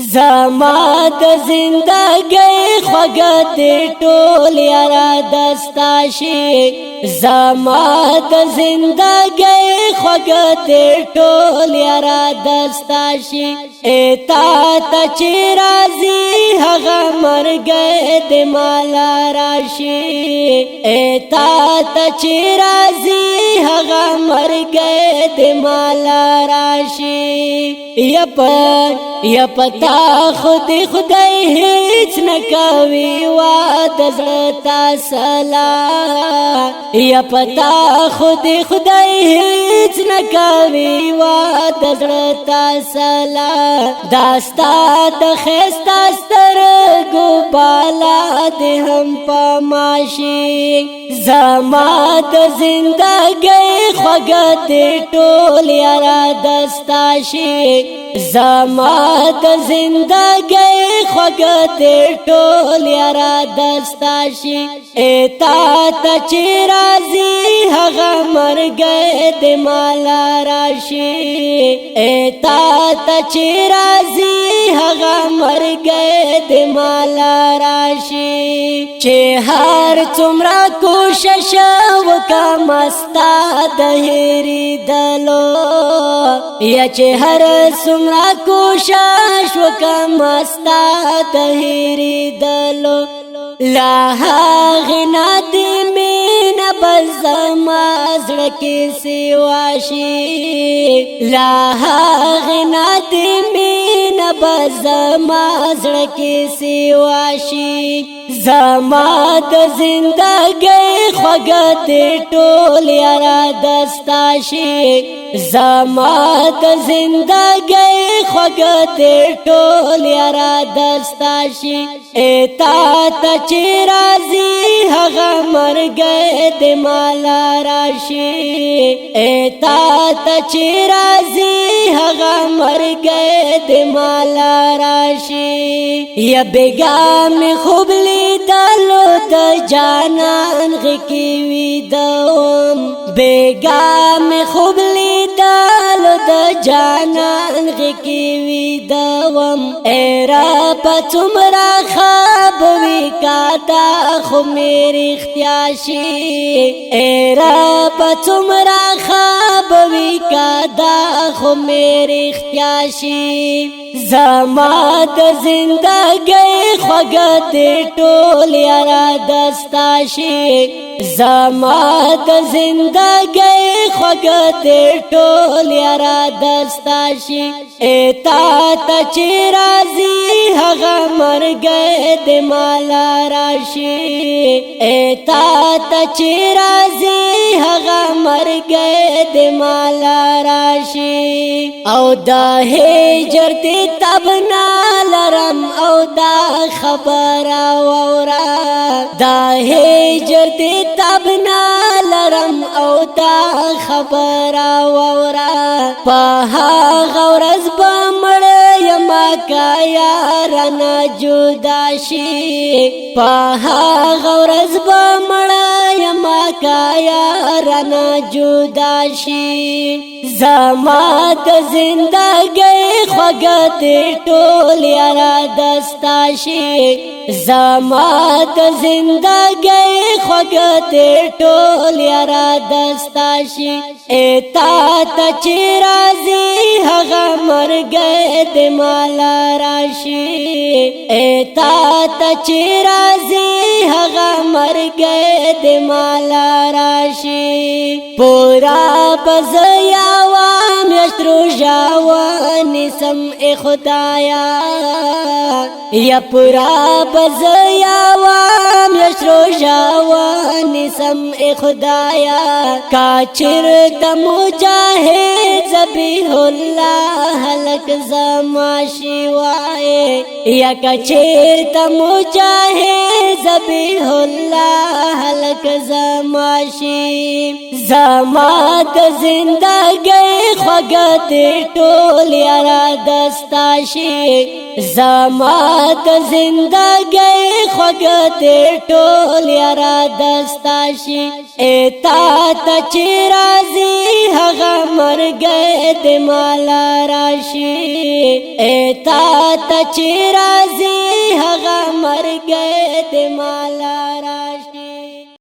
زما د زندګۍ خوږه دې ټول یاره دستا شي زما د زندګۍ خوږه دې ټول یاره دستا شي اتا ته چې راځي هغه مرګ دې مالا راشي اتا ته چې راځي هغه مرګ دې مالا راشي یا پتا خود خدای هیڅ نکوي واد زړه سلا یا پتا خود خدای هیڅ نکوي واد زړه سلا داستا د خستا سترګو بالا دې هم پماشي زما د زندګۍ خوږه دې ټول یاره دستا شي زما د زندګۍ خوږه دې ټول یاره دستا شي اتا ته چې راځي هغه مرګ دې مالا راشي اتا ته چې راځي هغه مرګ دې مالا راشي چې هر څومره کوشش وکم ستا د هېرېدلو یا چې هر څومره کوشش وکم ستا د هېرېدلو لا هغې نه دې مینه بل زما زړه کې سوا شي لا هغې نه دې مینه بل زما زړه کې سوا شي زما د زندګۍ خوږه دې ټول یاره دستا شي زما د زندګۍ خوږه دې ټول یاره دستا شي اتا ته چې راځي هغه مرګ دې مالا راشي اتا ته چې راځي هغه مرګ دې مالا راشي یا بیګا مې خوب لیدلو د جانان غکې ویدوم بیګا مې خوب لیدلو د جانان غکې ویدوم ای رب څومره خواب وي کاته خو مې رښتیا شي ای رب څومره خواب وي کاته خو مې رښتیا شي زما د زندګۍ خوږه دې ټول یاره دستا شي زما د زندګۍ خوږه دې ټول یاره دستا شي اتا ته چې راځي هغه مرګ دې مالا راشي اتا ته چې راځي هغه مرګ دې مالا راشي او دا هجر دې تبنا لرم او دا خبر اورا دا هجر دې تبنا لرم او دا خبر اورا په هغه ورځ به مړ یما کا یارانه جدا شي په هغه ورځ به مړ یما کا یارانه جدا شي زما د زندګۍ خوږه دې ټول یاره دستا شي زما د زندګۍ خوږه دې ټول یاره دستا شي اتا ته چې راځي هغه مرګ دې مالا راشي اتا ته چې راځي هغه مرګ دې مالا راشي پورا بزیا وام یشترو جاوانی سم ای خدایا یا پورا بزیا وام یشترو جاوانی سم ای خدایا کاچر د مجاهد ذبیح الله لک زما شیوائے یا کاچر د مجاهد ذبیح الله لک زما شی زما د زندګۍ خوږه دې ټول یاره دستا شي زما د زندګۍ خوږه دې ټول یارا دستا شي اتا ته چې راځي هغه مرګ دې مالا راشي اتا ته چې راځي هغه مرګ دې مالا